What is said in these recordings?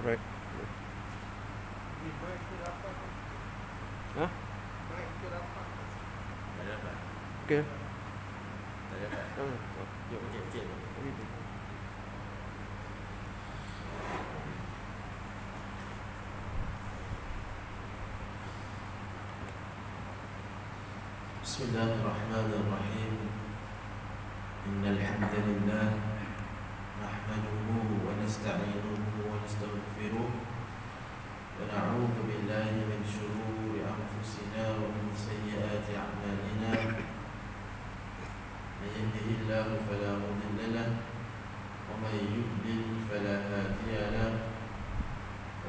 Alright. Hah? Tak dapat. Okay. Tak dapat. Ya, Kecil-kecil. Bismillahirrahmanirrahim. Innal hamdalillah nahmaduhu wa nasta'inuhu wa nastaghfiruh wa na'udzu billahi min shururi anfusina wa min sayyiati a'malina. Man yahdihillahu fala mudilla lahu wa man yudlil fala hadiya lahu.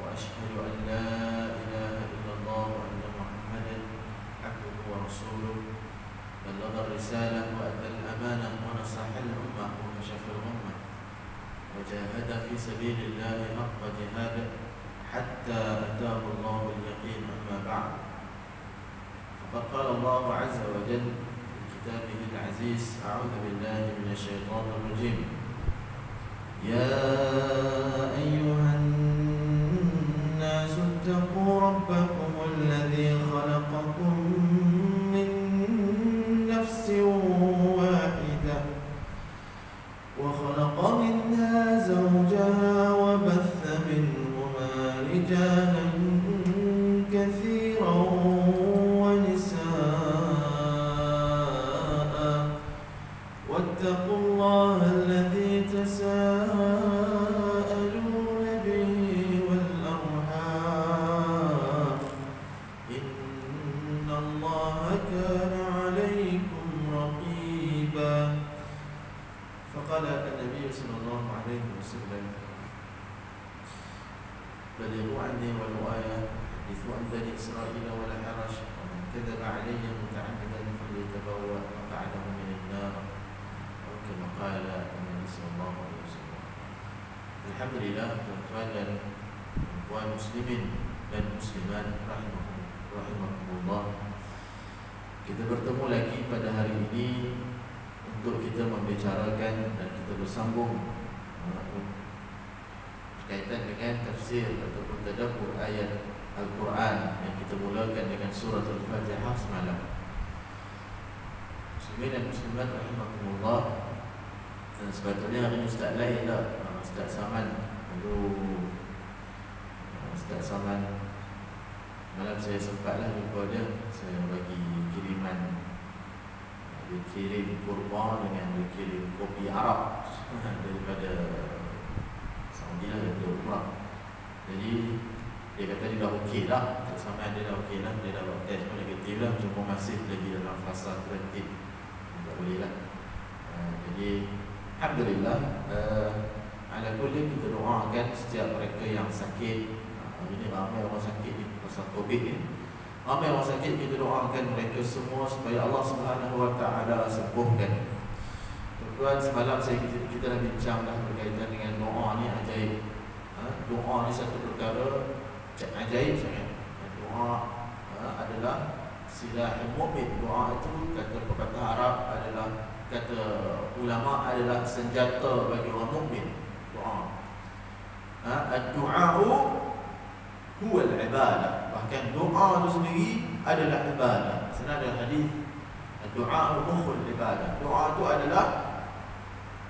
Wa ashhadu an la ilaha illallah wa anna Muhammadan abduhu wa rasuluh. بلغ الرسالة وأدى الأمانة ونصح الأمة وكشف الغمة وجاهد في سبيل الله حق جهاده حتى أتاه الله اليقين. أما بعد، فقد قال الله عز وجل في كتابه العزيز: أعوذ بالله من الشيطان الرجيم. يا أيها الناس اتقوا ربكم الذي خلقكم واحدة وخلق منها زوجها وبث منهما رجالا كثيرا ونساء واتقوا الله الذي تساءلون به والأرحام إن الله كان عليكم رقيبا. فقال النبي صلى الله عليه وسلم: بلغوا عني ولو آية، حدثوا عن بني إسرائيل ولا حرج، ومن كذب علي متعمدا فليتبوأ مقعده من النار، أو كما قال النبي صلى الله عليه وسلم. Alhamdulillah, tuan-tuan dan puan muslimin dan muslimat rahimahumullah, kita bertemu lagi pada hari ini untuk kita membicarakan dan kita bersambung berkaitan dengan tafsir ataupun tadabbur ayat Al-Quran yang kita mulakan dengan surah Al-Fatihah semalam. Muslimin dan muslimat rahimahumullah, dan sebetulnya hari ini Ustaz lain tak? Ustaz Saman. Aduh, Ustaz Saman, malam saya sempatlah jumpa dia. Saya bagi kiriman. Dia kirim kurma dengan dia kirim kopi Arab daripada Saudi lah, daripada Umrah. Jadi dia kata dia dah okey dah. Sama dia dah okey dah. Dia dah buat test pun negatif lah. Cuma masih lagi dalam fasa kuarantin. Tak boleh lah. Jadi Alhamdulillah, ala kulli kita doakan setiap mereka yang sakit. Hari ni ramai orang sakit ni pasal COVID ni. Ramai orang sakit, kita doakan mereka semua supaya Allah Subhanahu Wa Taala sembuhkan. Tuan-tuan, semalam kita dah bincang dah berkaitan dengan doa ni ajaib. Doa ni satu perkara ajaib sangat. Doa adalah silahul mukmin. Doa itu kata pepatah Arab adalah, kata ulama adalah senjata bagi orang mukmin. Doa. Ad-du'a'u huwa al-ibadah. Bahkan doa itu sendiri adalah ibadah. Sebenarnya ada hadis, ad-du'a'u mukhul ibadah. Doa itu adalah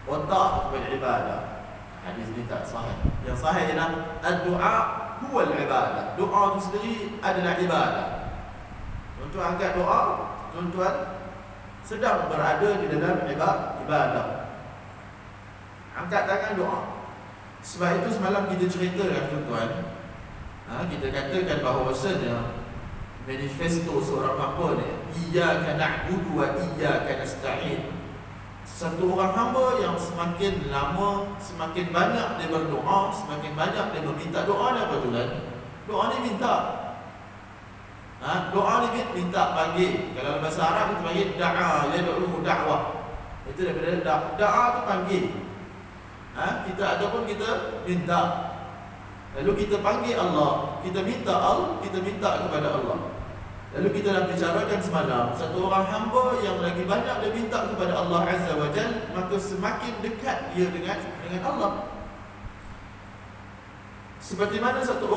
otak kepada ibadah. Hadis ni tak sahih. Yang sahih ialah ad-du'a huwa al-ibadah. Doa itu sendiri adalah ibadah. Tuan-tuan angkat doa, tuan-tuan sedang berada di dalam ibadah. Angkat tangan doa. Sebab itu semalam kita ceritakan tuan-tuan, kita katakan bahawasanya manifesto seorang hamba ni, iyyaka na'budu wa iyyaka nasta'in. Satu orang hamba yang semakin lama, semakin banyak dia berdoa, semakin banyak dia meminta. Doa ni apa tuan? Doa ni minta. Doa ni minta, panggil. Kalau dalam bahasa Arab kita panggil da'a, yad'u da'wah. Itu daripada da'a tu panggil. Kita ataupun kita minta. Lalu kita panggil Allah, kita minta kepada Allah. Lalu kita dah bicarakan semalam, satu orang hamba yang lagi banyak dia minta kepada Allah Azza wa Jal, maka semakin dekat dia dengan Allah. Seperti mana satu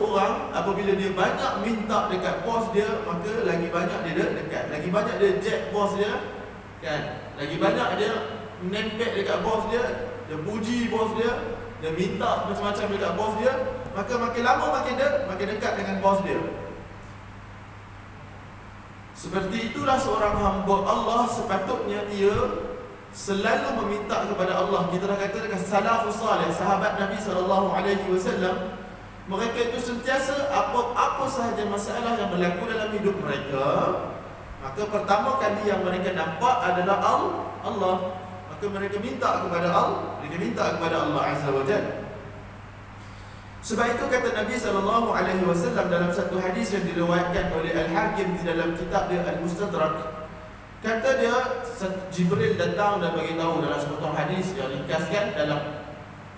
orang apabila dia banyak minta dekat bos dia, maka lagi banyak dia dekat. Lagi banyak dia jack bos dia, kan? Lagi banyak dia nempel dekat bos dia, dia puji bos dia, dia minta macam-macam dekat bos dia, maka makin lama makin dekat dengan bos dia. Seperti itulah seorang hamba Allah sepatutnya dia selalu meminta kepada Allah. Kita dah kata dekat salafus salih, sahabat Nabi SAW, mereka itu sentiasa apa sahaja masalah yang berlaku dalam hidup mereka, maka pertama kali yang mereka nampak adalah Allah. Maka mereka minta kepada Allah Azza wa Jalla. Sebab itu kata Nabi SAW dalam satu hadis yang diriwayatkan oleh Al-Hakim di dalam kitab dia Al-Mustadrak, kata dia, Jibril datang dan bagi tahu dalam sepotong hadis yang ringkaskan dalam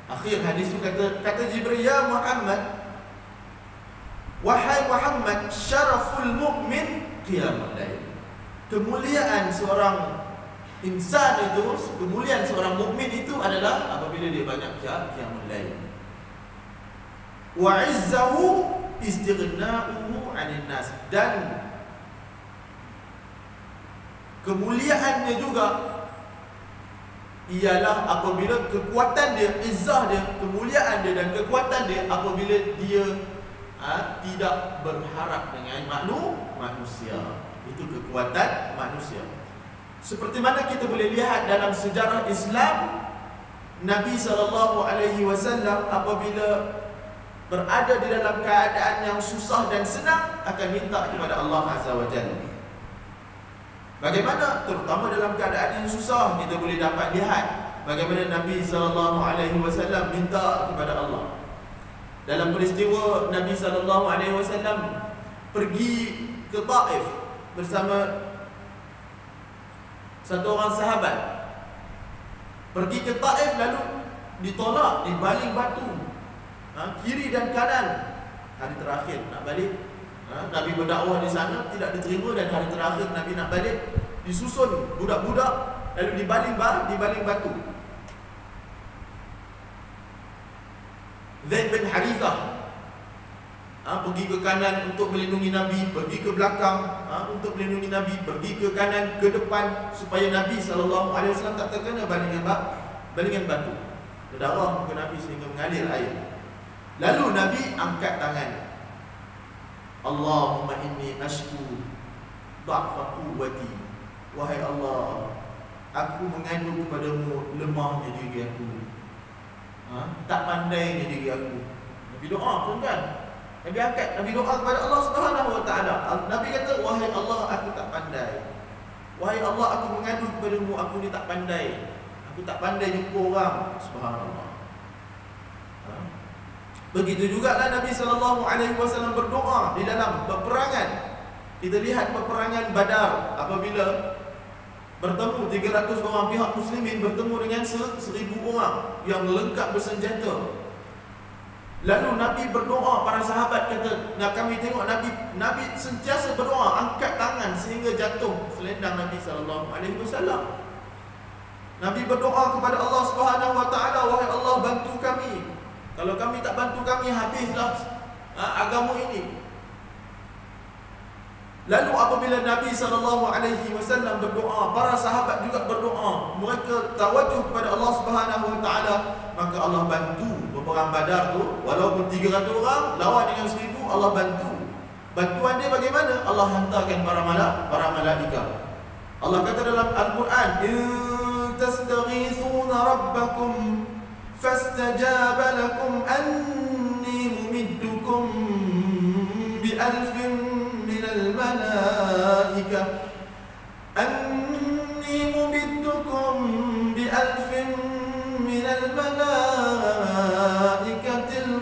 akhir hadis itu, kata Jibril, ya Muhammad, wahai Muhammad, syaraful mu'min qiyamul lail. Kemuliaan seorang insan itu, kemuliaan seorang mukmin itu adalah apabila dia banyak qiyamul lail. Wa izzahu istighna'uhu 'anil nas, dan kemuliaannya juga ialah apabila kekuatan dia, izzah dia, kemuliaan dia dan kekuatan dia apabila dia tidak berharap dengan manusia. Itu kekuatan manusia. Seperti mana kita boleh lihat dalam sejarah Islam, Nabi SAW apabila berada di dalam keadaan yang susah dan senang akan minta kepada Allah Azza wa Jalla. Bagaimana? Terutama dalam keadaan yang susah, kita boleh dapat lihat bagaimana Nabi SAW minta kepada Allah. Dalam peristiwa Nabi SAW pergi ke Taif bersama satu orang sahabat. Pergi ke Taif lalu ditolak, dibaling batu, kiri dan kanan. Hari terakhir nak balik, Nabi berdakwah di sana, tidak diterima, dan hari terakhir Nabi nak balik, disusun budak-budak lalu dibaling batu. Zaid bin Harithah pergi ke kanan untuk melindungi Nabi, pergi ke belakang untuk melindungi Nabi, pergi ke kanan, ke depan, supaya Nabi SAW tak terkena balingan batu. Berdarah muka Nabi sehingga mengalir air. Lalu Nabi angkat tangan, Allahumma inni ashku dha'fa quwwati. Wahai Allah, aku mengadu kepadamu lemahnya diri aku, tak pandainya diri aku. Nabi doa pun kan, Nabi angkat, Nabi doa kepada Allah Subhanahu wa ta'ala. Nabi kata, wahai Allah, aku tak pandai. Wahai Allah, aku mengadu kepadamu, aku ni tak pandai. Aku tak pandai jumpa orang. Subhanallah. Begitu juga lah Nabi SAW berdoa di dalam peperangan. Kita lihat peperangan Badar, apabila bertemu 300 orang pihak muslimin bertemu dengan 1000 orang yang lengkap bersenjata. Lalu Nabi berdoa, para sahabat kata, kami tengok Nabi sentiasa berdoa, angkat tangan sehingga jatuh selendang Nabi SAW. Nabi berdoa kepada Allah Subhanahu wa ta'ala, wahai Allah, bantu kami. Kalau kami tak bantu kami, habislah agama ini. Lalu apabila Nabi SAW berdoa, para sahabat juga berdoa, mereka tawajuh kepada Allah Subhanahu wa ta'ala, maka Allah bantu peperang Badar tu. Walaupun 300 orang lawan dengan 1000, Allah bantu. Bantuan dia bagaimana? Allah hantarkan para malaikat. Allah kata dalam Al-Quran, in tastaghithuna rabbakum fastajaba lakum anni mumiddukum bi alfin minal malaikah, anni mumiddukum bi alfin minal malaikatil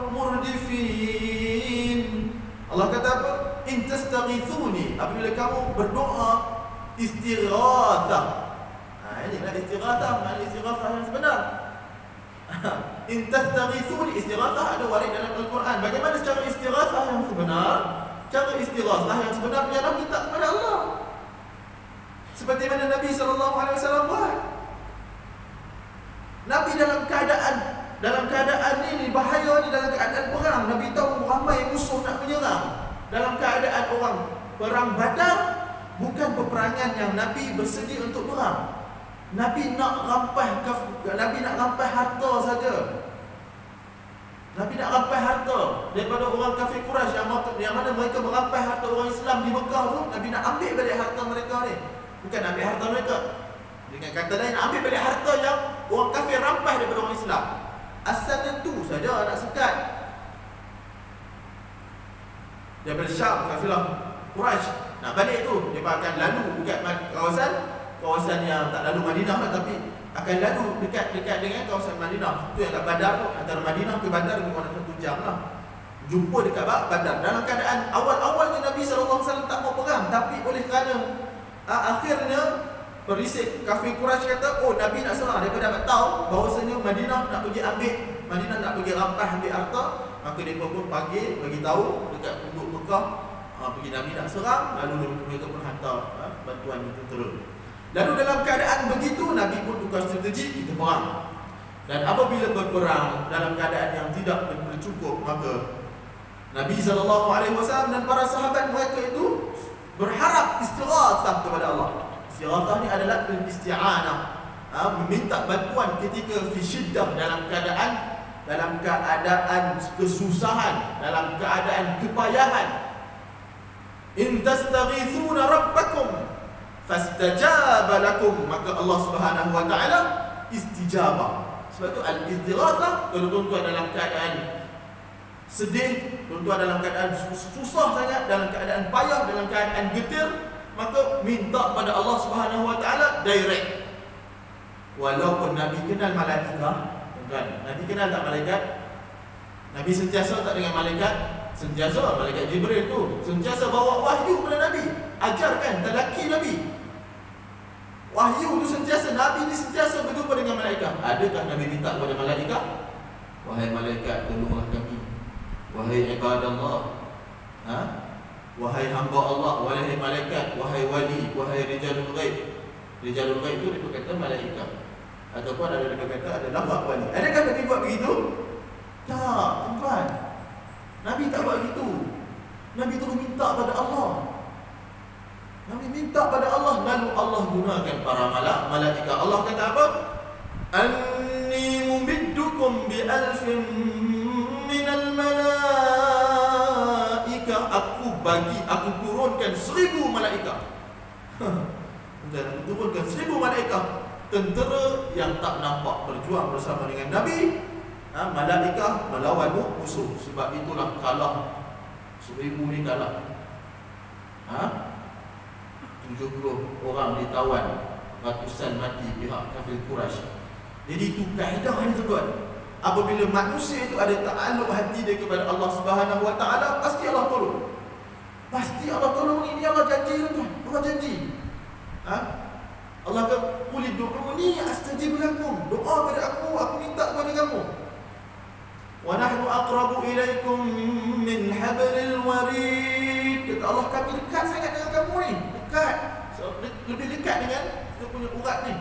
murdifin. Allah kata apa? In tastaghithuni, apabila kamu berdoa istighathah. Inilah istighathah, makna istighathah yang sebenar. In tastaghithuni, istighathah ada warid dalam Al-Quran. Bagaimana cara istighathah yang sebenar? Cara istighathah yang sebenar ialah minta kepada Allah, seperti mana Nabi SAW buat. Nabi dalam keadaan dalam keadaan ni bahaya ni, dalam keadaan perang. Nabi tahu ramai musuh nak menyerang. Dalam keadaan orang perang Badar, bukan peperangan yang Nabi bersedia untuk perang. Nabi nak rampas harta saja. Nabi nak rampas harta daripada orang kafir Quraisy yang mana mereka merampas harta orang Islam di Mekah tu. Nabi nak ambil balik harta mereka ni. Bukan ambil harta mereka, dengan kata lain, nak ambil balik harta yang orang kafir rampas daripada orang Islam. Asalnya tu saja nak sekat. Daripada Syam, kafilah Quraisy nak balik tu, dia akan lalu dekat kawasan yang tak lalu Madinah lah, tapi akan lalu dekat dengan kawasan Madinah. Tu yang kat Badar tu, antara Madinah ke Badar lebih kurang 1 jam lah. Jumpa dekat Badar. Dalam keadaan awal-awalnya Nabi SAW tak mau perang, tapi oleh kerana akhirnya perisik kafir Quraisy kata, oh Nabi nak serang, daripada dapat tahu bahawasanya Madinah nak pergi rampas ambil harta, maka mereka pun bagi tahu dekat penduduk Mekah, pergi Nabi nak serang, lalu mereka pun hantar bantuan tentera. Lalu dalam keadaan begitu, Nabi pun tukar strategi, kita perang. Dan apabila berperang dalam keadaan yang tidak bercukup, maka Nabi SAW dan para sahabat mereka itu berharap istighatsah kepada Allah. Istighatsah ni adalah isti'anah, meminta bantuan ketika fi syiddah, dalam keadaan kesusahan, dalam keadaan kepayahan. In tastaghithuna rabbakum fastajaba lakum, maka Allah Subhanahu wa taala istijabah. Sebab tu al-istighatsah, kalau tuan-tuan dalam keadaan sedih, tuan-tuan dalam keadaan susah sangat, dalam keadaan payah, dalam keadaan getir, maka minta pada Allah Subhanahu wa taala direct. Walaupun Nabi kenal malaikat, tuan-tuan, Nabi kenal tak malaikat? Nabi sentiasa tak dengan malaikat? Sentiasa. Malaikat Jibril tu sentiasa bawa wahyu kepada Nabi, ajarkan talaqi Nabi. Wahyu tu sentiasa, Nabi ni sentiasa berjumpa dengan malaikat. Adakah Nabi minta kepada malaikat, wahai malaikat tolonglah kami, wahai ibadallah, wahai hamba Allah, wahai malaikat, wahai wali, wahai rijalul ghaib. Rijalul ghaib tu dia kata malaikat, ataupun ada dia kata adalah wali. Adakah Nabi buat begitu? Tak, tuan. Nabi tak buat begitu. Nabi terus minta pada Allah. Nabi minta pada Allah, lalu Allah gunakan para malaikat. Allah kata apa? Anni mumiddukum bi alfin minal malaikah. Aku turunkan 1000 malaikat. Dan aku turunkan 1000 malaikat, tentera yang tak nampak berjuang bersama dengan Nabi. Malaikat melawan musuh. Sebab itulah kalah 1000 ni kalah. 70 orang ditawan, ratusan mati pihak kafir Quraisy. Jadi itu kaedah ni tuan. Apabila manusia itu ada ta'alluq hati dia kepada Allah Subhanahu wa taala, pasti Allah tolong. Pasti Allah tolong. Ini Allah janji tuan. Allah janji. Allah kata, "Qul ud'uni astajib lakum." Doa pada aku minta kepada kamu. Wa nahnu aqrabu ilaikum min hablil warid. Kata Allah, kami dekat sangat dengan kamu ni. Dekat. Lebih dekat dengan kita punya urat ni.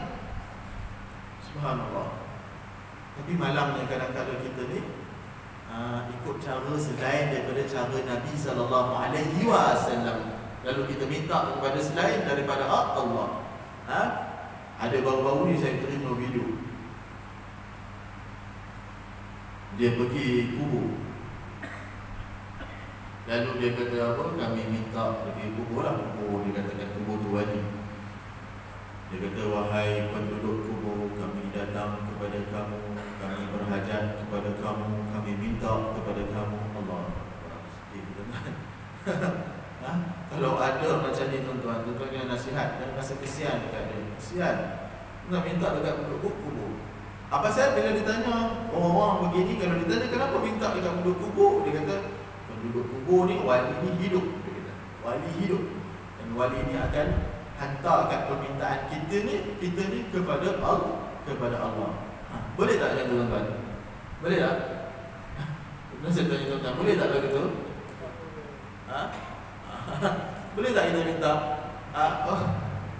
Subhanallah. Tapi malangnya kadang-kadang kita ni ikut cara selain daripada cara Nabi SAW. Lalu kita minta kepada selain daripada Allah. Ada baru-baru ni saya terima video. Dia pergi kubur. Lalu dia kata apa? Kami minta pergi kubur lah. Dia katakan kubur tu wali. Dia kata, wahai penduduk kubur, kami datang kepada kamu, kami berhajat kepada kamu, kami minta kepada kamu. Allah. Kalau ada macam ni tuan-tuan, tuan-tuan yang nasihat, jangan rasa kesian dekat dia. Kesian. Nak minta dekat penduduk kubur. Apa saya bila ditanya orang-orang begini, kalau ditanya kenapa minta dekat penduduk kubur, dia kata penduduk kubur ni wali ni hidup. Dia kata wali hidup, dan wali ni akan hantarkan permintaan kita ni kepada Allah. Boleh tak macam tu tuan-tuan? Boleh tak? Saya tanya tuan-tuan, boleh tak begitu? Boleh tak kita minta?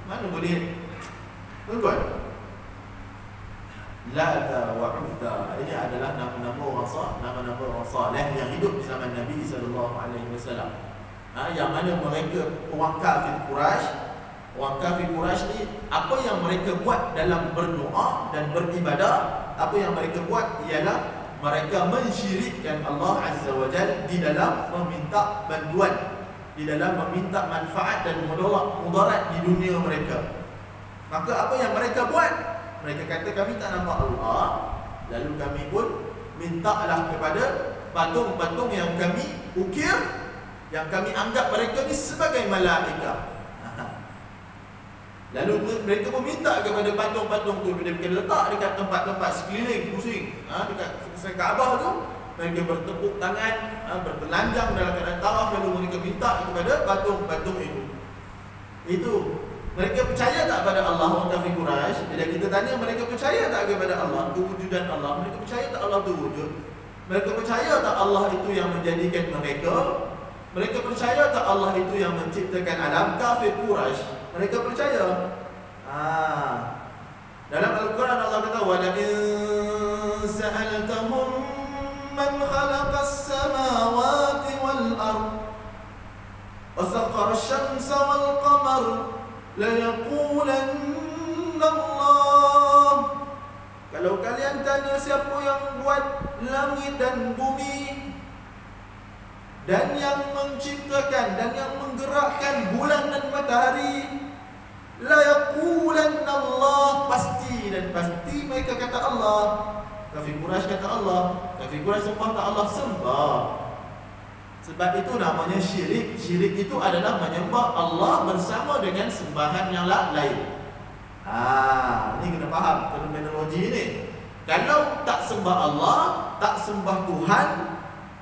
Mana boleh? Tuan-tuan, Lata wa Uzza. Ini adalah nama-nama orang saleh yang hidup di zaman Nabi sallallahu alaihi wasallam. Yang mana mereka orang kafir Quraisy. Orang kafir Quraisy ni apa yang mereka buat dalam berdoa dan beribadah, apa yang mereka buat ialah mereka mensyirikkan Allah Azza wa Jalla di dalam meminta bantuan, di dalam meminta manfaat dan mudarat di dunia mereka. Maka apa yang mereka buat? Mereka kata kami tak nampak Allah, lalu kami pun mintalah kepada patung-patung yang kami ukir, yang kami anggap mereka ni sebagai malaikat. Lalu mereka pun minta kepada patung-patung tu, mereka letak dekat tempat-tempat sekeliling pusing, dekat Kaabah tu, mereka bertepuk tangan, bertelanjang dalam keadaan tawaf, lalu mereka minta kepada patung-patung itu. Itu mereka percaya tak pada Allah, orang kafir Quraisy? Bila kita tanya mereka percaya tak kepada Allah, kewujudan Allah, mereka percaya tak Allah tu wujud? Mereka percaya tak Allah itu yang menjadikan mereka? Mereka percaya tak Allah itu yang menciptakan alam? Kafir Quraisy mereka percaya. Dalam Al-Quran Allah kata, wa la in sa'altahum man khalaqas samawati wal ard wa sakhkhara asy-syamsa wal qamar la yaqulanna Allah. Kalau kalian tanya siapa yang buat langit dan bumi, dan yang menciptakan dan yang menggerakkan bulan dan matahari, la yaqulanna Allah, pasti dan pasti mereka kata Allah. Kafir Quraisy kata Allah. Kafir Quraisy sembah tak Allah? Sembah. Sebab itu namanya syirik. Syirik itu adalah menyembah Allah bersama dengan sembahan yang lain. Ini kena faham terminologi ni. Kalau tak sembah Allah, tak sembah Tuhan,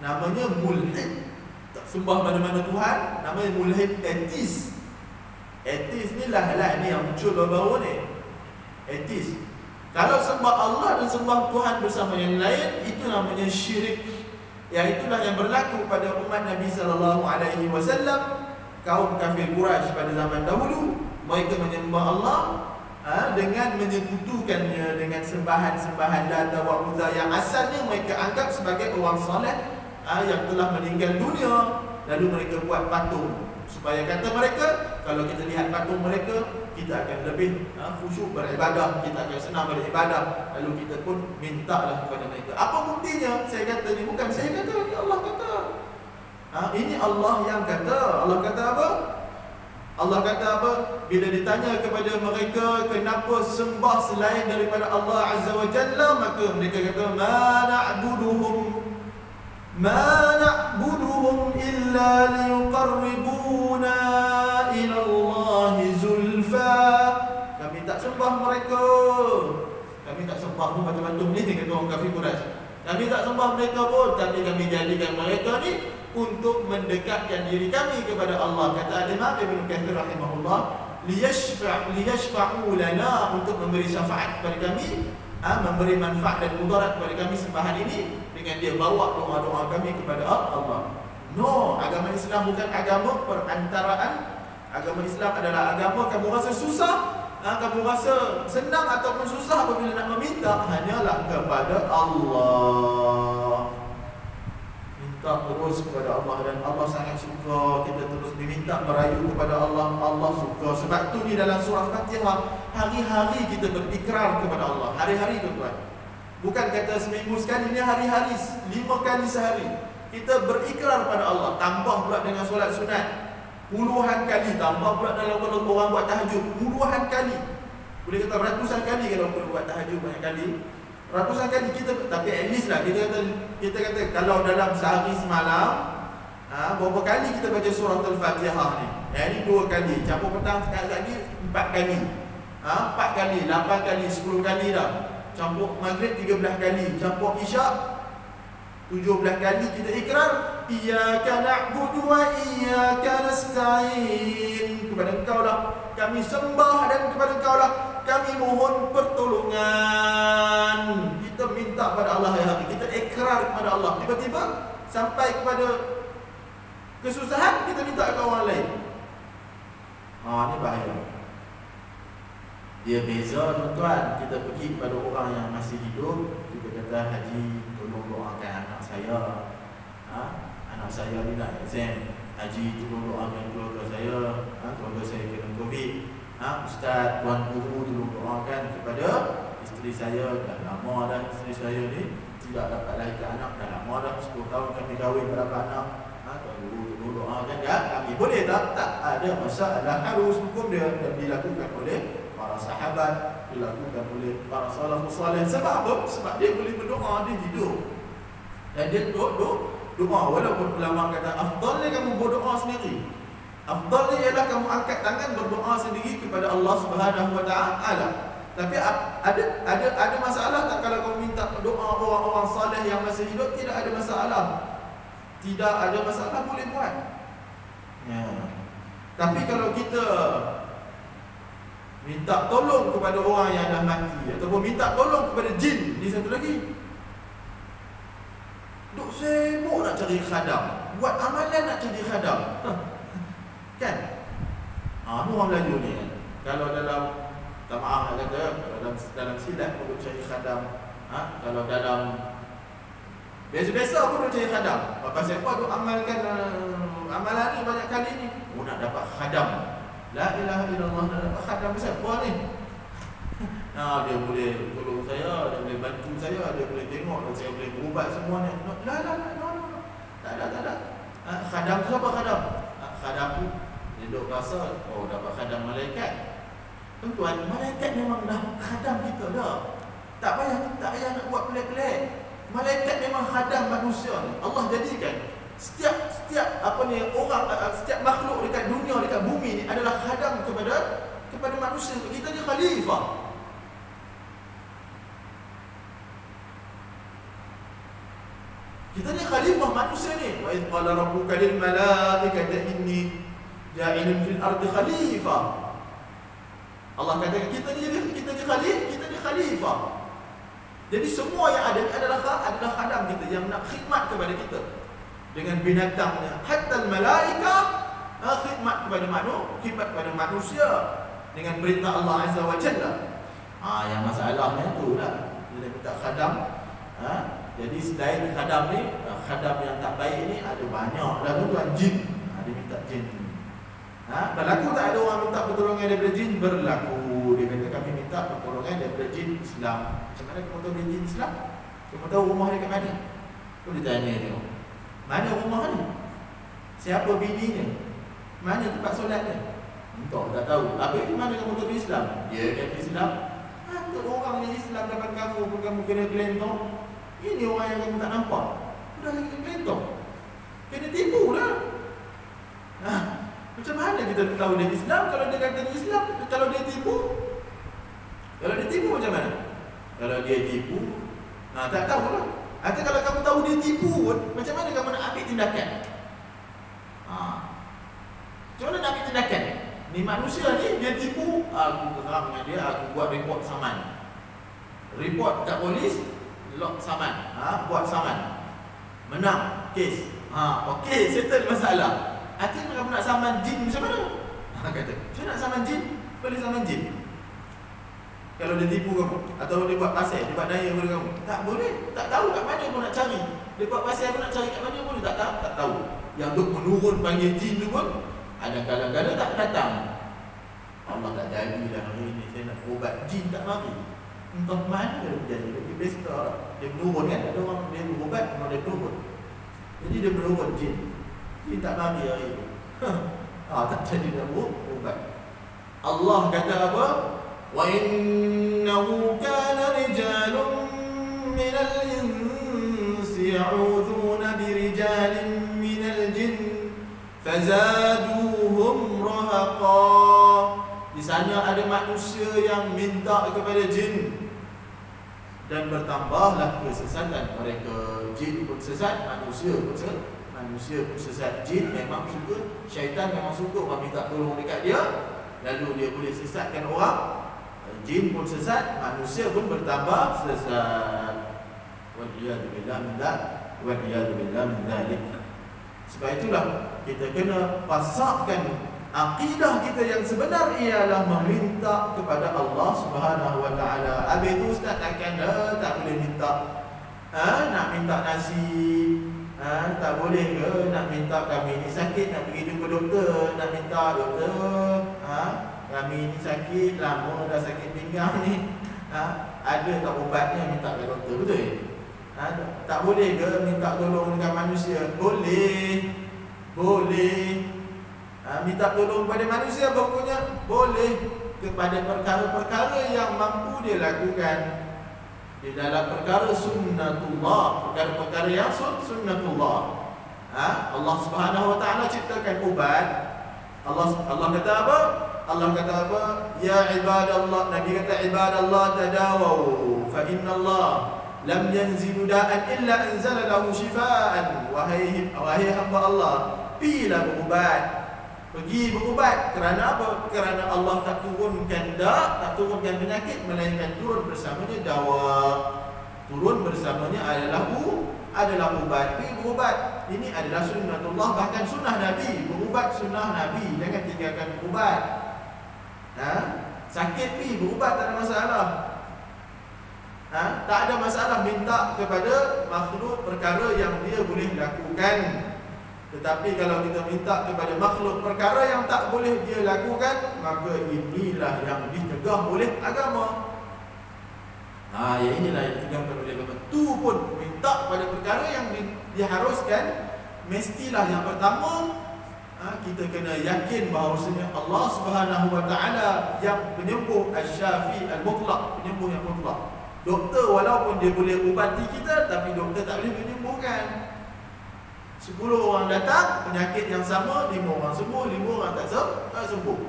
namanya mulhid. Tak sembah mana-mana Tuhan, namanya mulhid, ateis. Ateis ni lah ni yang muncul baru-baru ni. Ateis. Kalau sembah Allah dan sembah Tuhan bersama yang lain, itu namanya syirik. Yang itulah yang berlaku pada umat Nabi SAW. Kaum kafir Quraisy pada zaman dahulu, mereka menyembah Allah dengan menyekutukannya dengan sembahan-sembahan Lata wa Uzza yang asalnya mereka anggap sebagai orang soleh yang telah meninggal dunia. Lalu mereka buat patung supaya kata mereka, kalau kita lihat patung mereka, kita akan lebih khusyuk beribadah, kita akan senang beribadah. Lalu kita pun mintalah kepada mereka. Apa buktinya? Saya kata ni bukan saya kata, ini Allah kata. Ini Allah yang kata. Allah kata apa? Allah kata apa? Bila ditanya kepada mereka kenapa sembah selain daripada Allah Azza wa Jalla, maka mereka kata ma na'buduhum illa liyuqarribuna ila Allah zulfa. Kami tak sembah mereka. Kami tak sembah pun macam-macam ni kata orang kafir Quraisy. Kami tak sembah mereka pun, tapi kami jadikan mereka ni untuk mendekatkan diri kami kepada Allah. Kata Imam Ibn Katsir rahimahullah, liyashfa'u lana, untuk memberi syafaat kepada kami, memberi manfaat dan mudarat kepada kami sembahan ini, dengan dia bawa doa-doa kami kepada Allah. No, agama Islam bukan agama perantaraan. Agama Islam adalah agama kamu rasa susah, kamu rasa senang ataupun susah apabila nak meminta, hanyalah kepada Allah. Minta terus kepada Allah, dan Allah sangat suka kita terus diminta merayu kepada Allah. Allah suka. Sebab tu di dalam surah Fatihah, hari-hari kita berikrar kepada Allah. Hari-hari tuan-tuan. Bukan kata seminggu sekali, ini hari-hari, 5 kali sehari kita berikrar pada Allah. Tambah pula dengan solat sunat, puluhan kali. Tambah pula dalam kalau orang buat tahajud, puluhan kali. Boleh kata ratusan kali kalau perlu buat tahajud banyak kali. Ratusan kali kita, tapi at least lah kita kata kalau dalam sehari semalam, berapa kali kita baca surah Al-Fatihah ni? Ini 2 kali, campur petang sekali lagi 4 kali. 4 kali, 8 kali, 10 kali dah. Campur maghrib 13 kali, campur isyak 17 kali kita ikrar, iyyaka na'budu wa iyyaka nasta'in. Kepada Engkau lah kami sembah dan kepada Engkau lah kami mohon pertolongan. Kita minta pada Allah ya Rabbi, kita ikrar kepada Allah. Tiba-tiba sampai kepada kesusahan kita minta ke orang lain. Ini bahaya. Dia beza tuan-tuan. Kita pergi kepada orang yang masih hidup, kita kata, Haji tolong doakan anak saya, anak saya ni nak exam, Haji tolong doakan keluarga saya, keluarga saya kena COVID, Ustaz, Tuan Guru tolong doakan kepada isteri saya. Dah lama dah isteri saya ni tidak dapat lahirkan anak, dah lama dah 10 tahun kami kahwin tak dapat anak. Tuan Guru tolong doakan ya. Kami boleh tak? Tak ada masalah. Harus hukum dia dan dilakukan oleh para sahabat, dilakukan oleh para salafus salih. Sebab apa? Sebab dia boleh berdoa, dia hidup. Dan dia doa. Walaupun ulama kata afdalnya kamu berdoa sendiri, afdalnya ialah kamu angkat tangan berdoa sendiri kepada Allah Subhanahu wa taala. Tapi ada masalah tak kalau kamu minta doa orang-orang saleh yang masih hidup? Tidak ada masalah. Tidak ada masalah, boleh buat. Ya. Tapi kalau kita minta tolong kepada orang yang dah mati, ataupun minta tolong kepada jin, ni satu lagi. Duk sibuk nak cari khadam, buat amalan nak cari khadam. Kan? Ni orang Melayu ni kan. Kalau dalam, tak maaf nak kata, dalam silat pun duk cari khadam. Kalau dalam biasa-biasa pun duk cari khadam. Pasal apa duk amalkan amalan ni banyak kali ni? Nak dapat khadam. La ilaha illallah, nak dapat khadam pasal apa ni? Dia boleh tolong saya, dia boleh bantu saya, dia boleh tengok, saya boleh berubat semuanya. No. Tak ada. Khadam tu apa khadam? Khadam tu dia duk rasa, dapat khadam malaikat. Tuan-tuan, malaikat memang dah khadam kita dah. Tak payah nak buat pelik-pelik. Malaikat memang khadam manusia ni. Allah jadikan setiap orang, setiap makhluk dekat dunia, dekat bumi ni adalah khadam kepada manusia. Kita ni khalifah. Kita ni khalifah manusia ni. Wa idh qala rabbuka lil malaikati inni ja'ilun fil ardi khalifah. Allah kata kita ni khalifah. Jadi semua yang ada adalah khadam kita yang nak khidmat kepada kita. Dengan binatangnya, hatta al-malaika khidmat kepada manusia dengan perintah Allah Azza wa Jalla. Yang masalahnya tu lah, dia minta khadam. Jadi selain khadam ni, khadam yang tak baik ni ada banyak dah tuan, jin. Dia minta jin. Berlaku tak ada orang minta pertolongan daripada jin? Berlaku. Dia kata kami minta pertolongan daripada jin Islam. Macam mana kamu tahu dia jin Islam? Kamu tahu rumah dia kat mana? Tu dia tanya dia, mana rumah ni? Siapa bininya? Mana tempat solat dia? Entah, tak tahu. Habis mana kamu tahu Islam? Dia kata Islam. Ada orang yang Islam depan kamu pun kamu kena gelentong. Ini orang yang kamu tak nampak, sudah lagi gelentong. Kena tipu lah. Macam mana kita tahu dia Islam kalau dia kata Islam? Kalau dia tipu? Kalau dia tipu macam mana? Kalau dia tipu, tak tahu lah. Atau kalau kamu tahu dia tipu pun, macam mana kamu nak ambil tindakan? Macam mana nak ambil tindakan? Ni manusia ni, dia tipu, aku geram dengan dia, aku buat report saman. Report kat polis, lock saman, buat saman, menang kes, okey, settle masalah. Akhirnya kamu nak saman jin macam mana? Kata, macam nak saman jin? Boleh saman jin. Kalau dia tipu kamu, atau dia buat pasal, dia buat daya kepada kamu, tak boleh. Tak tahu kat mana pun nak cari. Dia buat pasal pun nak cari kat mana pun dia tak tahu. Yang duk menurun panggil jin tu pun ada kadang-kadang tak datang. Allah tak jadilah hari ni saya nak ubat jin tak mari. Entah mana dia berjaya. Dia pesta dia menurun kan. Ada orang dia berubat, memang dia menurun. Jadi dia menurun jin. Jin tak mari hari ni. Tak jadi nak berubat. Allah kata apa? Wa innahu kana rijalun minal insi ya'udhuna birijalin minal jin fazaduhum rahaqa. Di sana ada manusia yang minta kepada jin dan bertambahlah kesesatan mereka. Jin pun sesat, manusia pun sesat. Jin memang suka, syaitan memang suka orang minta tolong dekat dia, lalu dia boleh sesatkan orang. Jin pun sesat, manusia pun bertambah sesat. Wa'iyadu billah min dhalik. Sebab itulah kita kena pasakkan Akidah kita yang sebenar ialah meminta kepada Allah Subhanahu wa taala. Habis tu ustaz takkan tak boleh minta. Nak minta nasi, tak boleh ke nak minta kami ni sakit nak pergi jumpa doktor, nak minta doktor, kami ni sakit lama dah sakit pinggang ni. Ada tak ubatnya minta ke doktor, betul? Tak boleh ke minta tolong dengan manusia? Boleh. Minta tolong pada manusia pokoknya boleh, kepada perkara-perkara yang mampu dia lakukan di dalam perkara sunnatullah, perkara-perkara yang sunnatullah. Allah Subhanahu wa taala ciptakan ubat. Allah kata apa? Allah kata apa? Ya ibadallah, Nabi kata ibadallah tadawu fa innallah lam yanzilu da'an illa anzala lahu shifaan. Wahai hamba Allah, pilah berubat. Pergi berubat. Kerana apa? Kerana Allah tak turunkan tak turunkan penyakit, melainkan turun bersamanya dawa. Turun bersamanya adalah ubat. Pergi berubat. Ini adalah sunnatullah, bahkan sunnah Nabi. Berubat sunnah Nabi. Jangan tinggalkan berubat. Sakit pergi berubat, tak ada masalah. Tak ada masalah minta kepada makhluk perkara yang dia boleh lakukan. Tetapi kalau kita minta kepada makhluk perkara yang tak boleh dia lakukan, maka inilah yang dicegah oleh agama. Yang inilah yang dicegahkan oleh agama. Tu pun minta kepada perkara yang diharuskan, mestilah yang pertama kita kena yakin bahawasanya Allah Subhanahu wa taala yang penyembuh asy-syafi al-mutlaq, penyembuh yang mutlak. Doktor walaupun dia boleh ubati kita, tapi doktor tak boleh menyembuhkan. 10 orang datang, penyakit yang sama, 5 orang sembuh, 5 orang tak sembuh.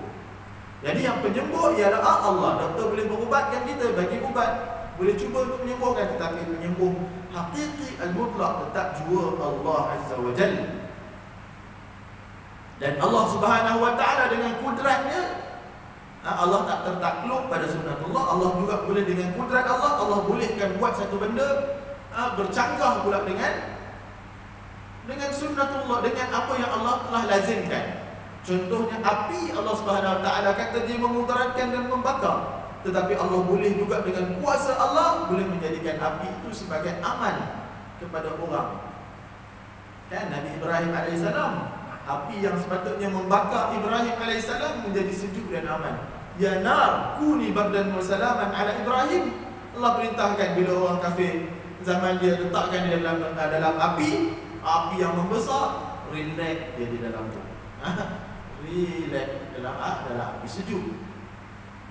Jadi yang penyembuh ialah Allah. Doktor boleh berubatkan kita, bagi ubat, boleh cuba untuk menyembuhkan, tetapi penyembuh hakiki al-mutlaq tetap jua Allah Azza wa Jalla. Dan Allah Subhanahu wa taala dengan kudratnya, Allah tak tertakluk pada sunnatullah. Allah juga boleh dengan kudrat Allah bolehkan buat satu benda bercanggah pula dengan sunnatullah, dengan apa yang Allah telah lazimkan. Contohnya api, Allah Subhanahu wa taala kata dia memudaratkan dan membakar, tetapi Allah boleh juga dengan kuasa Allah boleh menjadikan api itu sebagai aman kepada orang. Kan Nabi Ibrahim alaihissalam, api yang sepatutnya membakar Ibrahim alaihissalam menjadi sejuk dan aman. Ya nar kuni bardan wa salaman ala Ibrahim. Allah perintahkan bila orang kafir zaman dia letakkan di dalam api yang membesar, relax dia di dalam tu. Relax dalam api sejuk.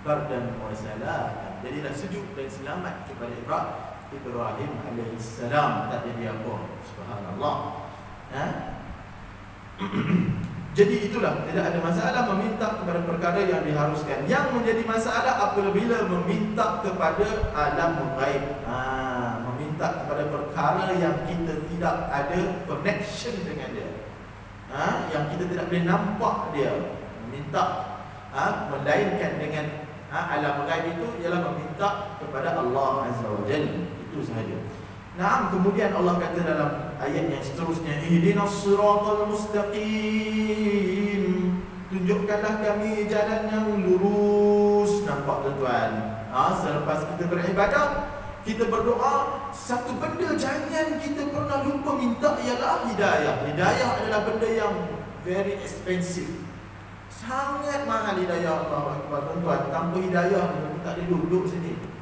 Bardan wa salaman. Jadilah sejuk dan selamat kepada Ibrahim alaihissalam. Tak jadi apa. Subhanallah. Jadi itulah, tidak ada masalah meminta kepada perkara yang diharuskan. Yang menjadi masalah apabila meminta kepada alam ghaib, meminta kepada perkara yang kita tidak ada connection dengan dia, yang kita tidak boleh nampak dia. Meminta melainkan dengan alam ghaib itu ialah meminta kepada Allah Azza wa Jalla. Itu sahaja. Kemudian Allah kata dalam ayat yang seterusnya, ihdinas siratal mustaqim, tunjukkanlah kami jalan yang lurus. Nampak tuan-tuan? Selepas kita beribadah, kita berdoa, satu benda jangan kita pernah lupa minta ialah hidayah. Hidayah adalah benda yang very expensive, sangat mahal hidayah. Allah Akbar tuan-tuan. Tanpa hidayah kita tak boleh duduk sini.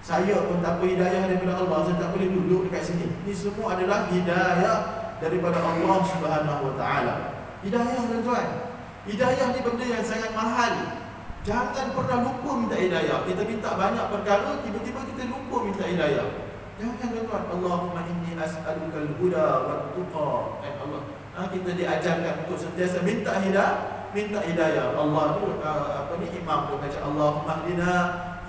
Saya pun tanpa hidayah daripada Allah, saya tak boleh duduk dekat sini. Ini semua adalah hidayah daripada Allah Subhanahu wa taala. Hidayah tuan-tuan, hidayah ni benda yang sangat mahal. Jangan pernah lupa minta hidayah. Kita minta banyak perkara, tiba-tiba kita lupa minta hidayah. Jangan tuan-tuan. Allahumma inni as'alukal huda wat tuqa. Allah, kita diajarkan untuk sentiasa minta hidayah. Allah tu imam tu baca Allahumma hdina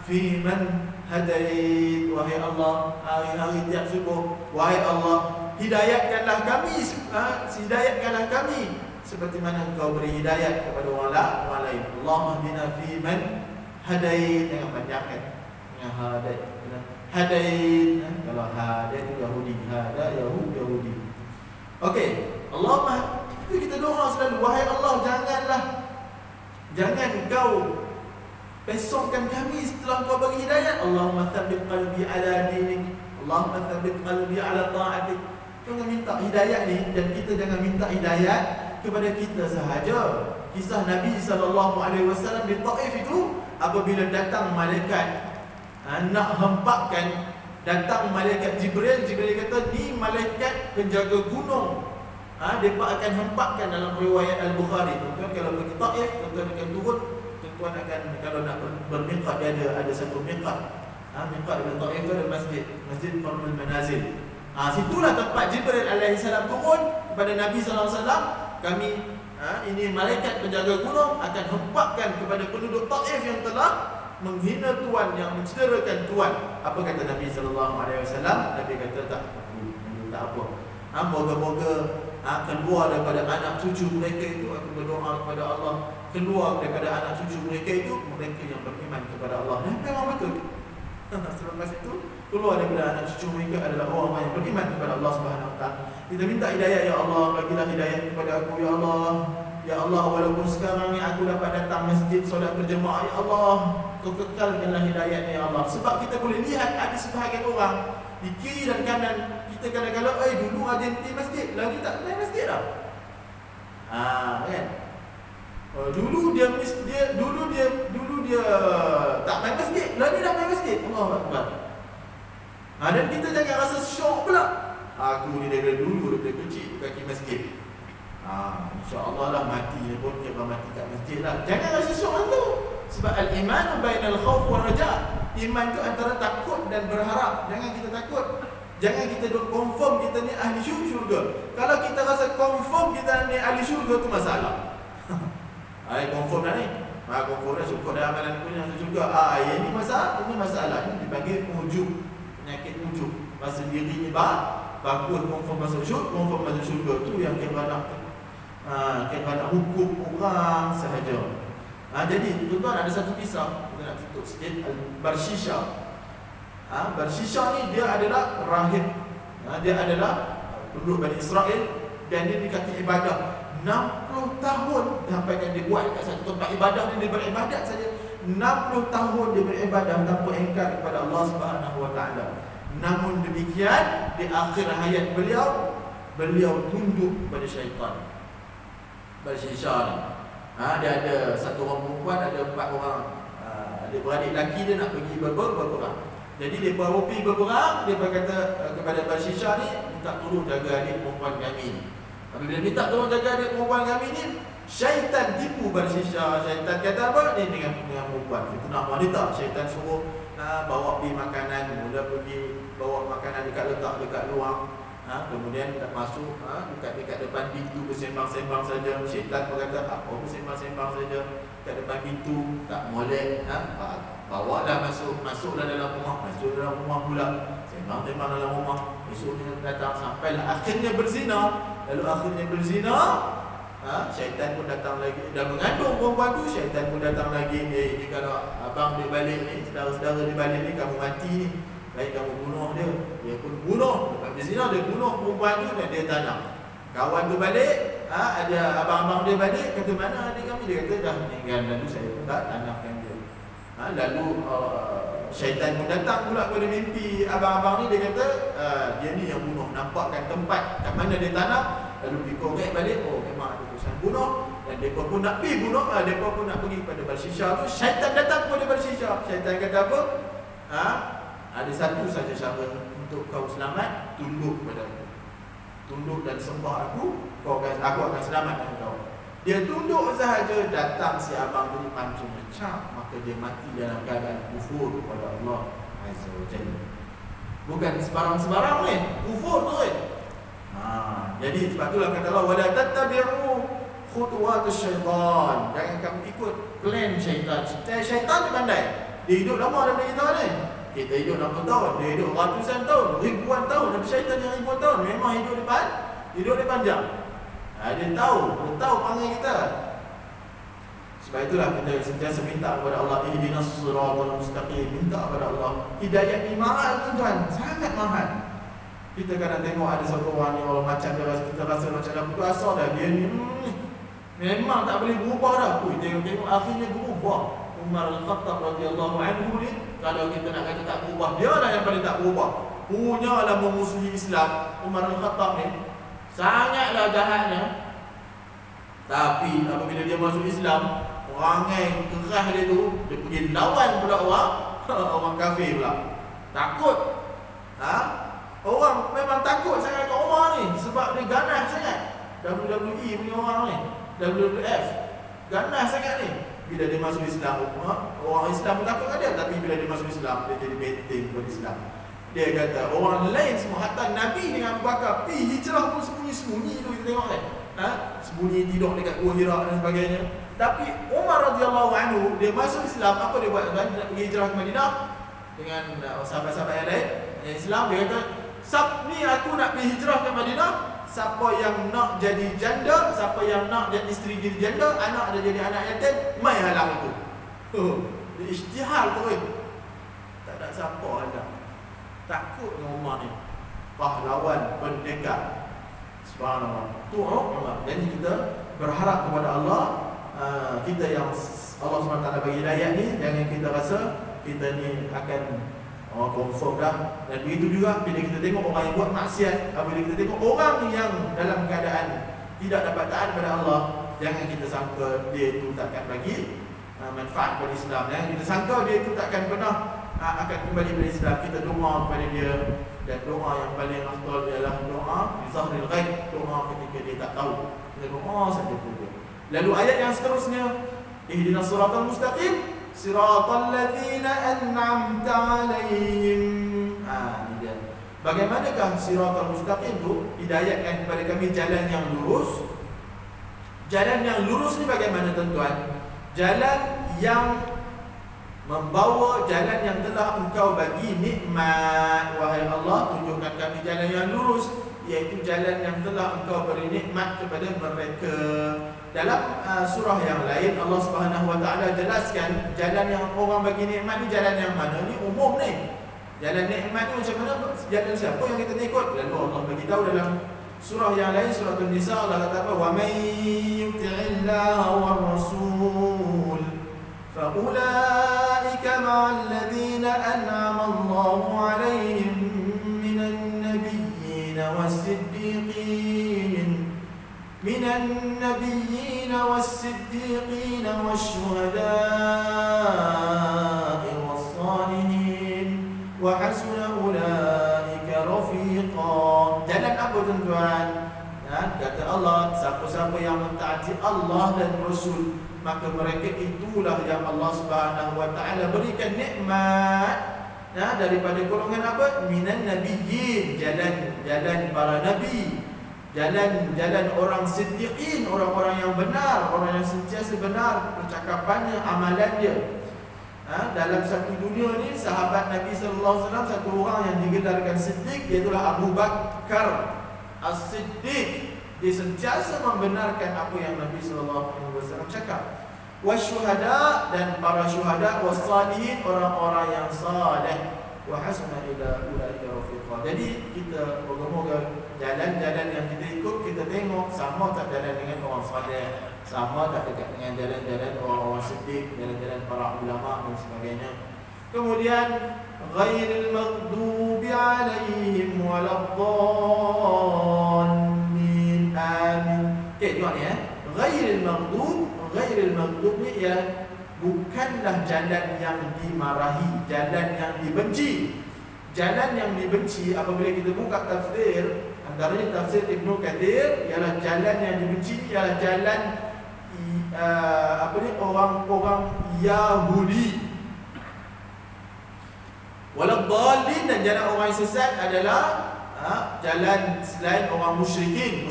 fi man hadait. Wahai Allah, hari-hari tiap subuh, wahai Allah, hidayatkanlah kami, hidayatkanlah kami seperti mana Engkau beri hidayat kepada orang lain. Allahumma hdina fi man hadait. Jangan panjangkan dengan hadait. Kalau hadait Yahudi, Yahudi. Okey, Allahumma, itu kita doa selalu, wahai Allah, janganlah Jangan kau pesongkan kami setelah kau bagi hidayat. Allahumma tsabbit qalbi ala dinik, Allahumma tsabbit qalbi ala ta'atik. Jangan minta hidayat ni, dan kita jangan minta hidayat kepada kita sahaja. Kisah Nabi SAW di Taif itu, apabila datang malaikat nak hempakkan, datang malaikat Jibril. Jibril kata, ni malaikat penjaga gunung. Mereka akan hempakkan. Dalam riwayat Al-Bukhari, tuan-tuan kalau pergi Taif, tuan-tuan akan turun, tuan-tuan akan, kalau nak bermiqat, dia ada satu miqat. Miqat di Taif itu ada Masjid Qarnul Manazil. Situlah tempat Jibril alaihissalam turun kepada Nabi SAW. Kami, ini malaikat penjaga gunung akan hempakkan kepada penduduk Taif yang telah menghina Tuhan, yang mencederakan Tuhan. Apa kata Nabi SAW? Nabi kata, tak apa. Moga-moga keluar daripada anak cucu mereka itu, aku berdoa kepada Allah, keluar daripada anak cucu mereka itu mereka yang beriman kepada Allah. Dan memang betul. Selepas itu keluar daripada anak cucu mereka adalah orang yang beriman kepada Allah Subhanahu Wa Taala. Kita minta hidayah, ya Allah, bagilah hidayah kepada aku, ya Allah. Ya Allah, walaupun sekarang ni aku dapat datang masjid solat berjemaah, ya Allah, kau kekalkanlah hidayahnya, ya Allah. Sebab kita boleh lihat ada sebahagian orang di kiri dan kanan kita kadang-kadang, dulu ada di masjid, lagi tak main masjid dah. Kan? Dulu dia tak main masjid, lagi dah main masjid. Allahu Akbar. Dan kita jangan rasa syok pula. Aku ni dari dulu, dari kecil kaki masjid. InsyaAllah lah mati pun kita mati kat masjid lah. Jangan rasa syok tu. Sebab al-iman bainal khauf wal raja. Iman tu antara takut dan berharap. Jangan kita takut. Jangan kita duk confirm kita ni ahli syurga. Kalau kita rasa confirm kita ni ahli syurga, tu masalah. Confirm dah ni. Confirm dah, syukur dah amalan aku yang syurga. Ini masalah. Ini dipanggil ujub. Penyakit ujub. Masa diri ni bagus, confirm masuk syurga, confirm masuk syurga. Tu yang kena hukum orang sahaja. Jadi tuan-tuan, ada satu kisah kita nak tutup sikit. Barshisha. Barshisha ni dia adalah rahib. Dia adalah penduduk Bani Israel, dan dia dikati ibadah 60 tahun sampai kan dia buat kat satu tempat ibadah ni, dia beribadat saja 60 tahun dia beribadah tanpa ingkar kepada Allah Subhanahu Wa Taala. Namun demikian, di akhir hayat beliau tunduk kepada syaitan. Barshisha ni, dia ada satu orang perempuan, ada 4 orang adik-beradik lelaki dia nak pergi berperang. Jadi dia pergi berperang, dia berkata kepada Barshisha ni, minta tolong jaga adik perempuan kami ni. Bila minta tolong jaga adik perempuan kami ni, syaitan tipu Barshisha. Syaitan kata apa? Ni dengan perempuan itu nak wanita. Syaitan suruh bawa pergi makanan, mula pergi bawa makanan letak dekat luar. Kemudian tak masuk, dekat depan pintu bersembang-sembang saja. Syaitan berkata, apa bersembang-sembang saja dekat depan pintu, tak molek. Bawalah masuklah dalam rumah, pula sembang-sembang dalam rumah. Esoknya datang sampailah akhirnya berzina. Lalu akhirnya berzina, syaitan pun datang lagi. Dah mengandung perempuan tu, syaitan pun datang lagi. Ni kalau abang dia balik ni, saudara-saudara dia balik ni, kamu mati ni, baik kamu bunuh dia. Dia pun bunuh. Lepas berzina, dia bunuh perempuan tu dan dia tanam. Kawan tu balik, ada abang-abang dia balik, kata mana adik kami? Dia kata dah meninggal. Lalu saya pun tak tanamkan dia. Lalu syaitan pun datang pula pada mimpi abang-abang ni. Dia kata dia ni yang bunuh, nampakkan tempat kat mana dia tanam. Lalu dia korek balik, memang ada urusan bunuh. Dan mereka pun nak pergi bunuh, mereka pun nak pergi kepada Barshisha tu. Syaitan datang kepada Barshisha. Syaitan kata apa? Ada satu saja cara untuk kau selamat, tunduk kepada aku. Tunduk dan sembah aku, aku akan selamatkan kau. Dia tunduk sahaja, datang si abang tu pancung macam, maka dia mati dalam keadaan kufur kepada Allah Azza wa Jalla. Bukan sebarang-sebarang ni, kufur tu kan. Jadi sebab itulah kata Allah, wala tattabi'u khutuwatus syaitan. Jangan kamu ikut plan syaitan. Syaitan dia pandai. Dia hidup lama daripada kita ni. Kita hidup 60 tahun, dia hidup ratusan tahun, ribuan tahun. Tapi syaitan yang ribuan tahun memang hidup dia panjang. Dia tahu panggil kita. Sebab itulah kita sentiasa minta kepada Allah, ihdinas siratal mustaqim. Minta kepada Allah. Hidayah ni mahal tuan-tuan, sangat mahal. Kita kadang tengok ada satu orang ni, orang macam dia rasa, kita rasa macam dah putus asa dah. Dia ni Memang tak boleh berubah dah. Tengok akhirnya berubah. Umar Al-Khattab radhiyallahu anhu ni, kalau kita nak kata tak berubah, dia lah yang paling tak berubah. Punyalah memusuhi Islam. Umar Al-Khattab ni sangatlah jahatnya. Tapi apabila dia masuk Islam, perangai keras dia tu, dia pergi lawan pula orang kafir pula. Takut. Orang memang takut sangat kat Umar ni sebab dia ganas sangat. WWE punya orang ni, WWF ganas sangat ni. Bila dia masuk Islam, orang Islam pun takut kat dia. Tapi bila dia masuk Islam, dia jadi benteng buat Islam. Dia kata orang lain semua, hatta Nabi dengan Abu Bakar pergi hijrah pun sembunyi-sembunyi tu, kita tengok kan, sembunyi tidur dekat Gua Hira dan sebagainya. Tapi Umar radhiyallahu anhu, dia masuk Islam, apa dia buat tuan? Dia nak pergi hijrah ke Madinah dengan sahabat-sahabat yang lain yang Islam. Dia kata, ni aku nak pergi hijrah ke Madinah. Siapa yang nak jadi janda, siapa yang nak jadi isteri jadi janda, anak ada jadi anak yatim, mai halang aku. Dia isytihar tu. Tak ada siapa ada. Takut dengan Umar ni. Pahlawan pendekar. Subhanallah. Tu Umar. Jadi kita berharap kepada Allah, kita yang Allah SWT bagi hidayah ni, jangan kita rasa kita ni akan confirm dah. Dan begitu juga bila kita tengok orang yang buat maksiat, bila kita tengok orang yang dalam keadaan tidak dapat taat kepada Allah, jangan kita sangka dia itu takkan bagi manfaat kepada Islam. Jangan kita sangka dia itu takkan pernah akan kembali kepada Islam. Kita doa kepada dia, dan doa yang paling afdal ialah doa fi zahril ghaib, doa ketika dia tak tahu. Kita doa saja cukup. Lalu ayat yang seterusnya, ihdinas siratal mustaqim siratal ladzina an'amta 'alaihim. Ini dia. Bagaimanakah siratal mustaqim tu? Hidayatkan kepada kami jalan yang lurus. Jalan yang lurus ni bagaimana tuan-tuan? Jalan yang membawa, jalan yang telah Engkau bagi nikmat. Wahai Allah, tunjukkan kami jalan yang lurus, iaitu jalan yang telah Engkau beri nikmat kepada mereka. Dalam surah yang lain, Allah Subhanahu Wa Taala jelaskan jalan yang orang bagi nikmat ni jalan yang mana ni, umum ni. Jalan nikmat ni macam mana? Jalan siapa yang kita nak ikut? Lalu Allah bagi tahu dalam surah yang lain, surah An-Nisa, Allah kata apa? Wa may yuti'illaha war rasul fa ulaika ma'al ladzina an'ama Allahu 'alaihim minan nabiyyin was-siddiqin wash-shuhada'i was-salihin wa hasuna ulaika rafiqa. Jalan apa tuan-tuan? Kata Allah, siapa-siapa yang mentaati Allah dan Rasul, maka mereka itulah yang Allah Subhanahu Wa Taala berikan nikmat. Daripada golongan apa? Minan nabiyyin, jalan para nabi. Jalan orang siddiqin, orang-orang yang benar, orang yang sentiasa benar percakapannya, amalan dia. Dalam satu dunia ni, sahabat Nabi sallallahu alaihi wasallam, satu orang yang digelarkan siddiq, iaitu Abu Bakar As-Siddiq. Dia sentiasa membenarkan apa yang Nabi sallallahu alaihi wasallam cakap. Wasyuhada, dan para syuhada, wassalihin, orang-orang yang saleh. Wa hasuna ulaika rafiqa. Jadi kita moga-moga jalan-jalan yang kita ikut, kita tengok sama tak jalan dengan orang saleh, sama tak dekat dengan jalan-jalan orang-orang siddiq, jalan-jalan para ulama dan sebagainya. Kemudian ghairil maghdubi alaihim waladdallin. Amin. Okey, tengok ni ghairil maghdub ni ialah bukanlah jalan yang dimarahi, jalan yang dibenci. Jalan yang dibenci, apabila kita buka tafsir, antaranya tafsir Ibnu Katsir, ialah jalan yang dibenci ialah jalan orang-orang Yahudi. Waladdallin, dan jalan orang yang sesat adalah jalan selain orang musyrikin.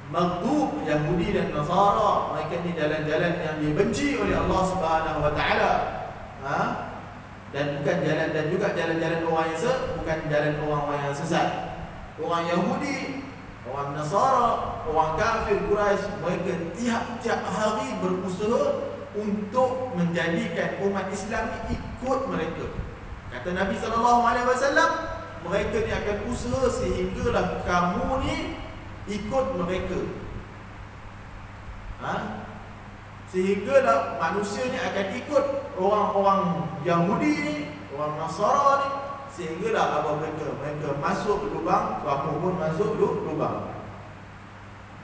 Maghdub, Yahudi dan Nasara, mereka ni jalan-jalan yang dibenci oleh Allah Subhanahu Wa Taala. Dan bukan jalan, dan juga jalan-jalan orang yang bukan jalan orang-orang yang sesat. Orang Yahudi, orang Nasara, orang kafir Quraisy, mereka tiap-tiap hari berusaha untuk menjadikan umat Islam ni ikut mereka. Kata Nabi sallallahu alaihi wasallam, mereka ni akan usaha sehinggalah kamu ni ikut mereka. Sehinggalah manusia ni akan ikut orang-orang Yahudi ni, orang Nasara ni, sehinggalah mereka masuk lubang, kamu pun masuk lubang.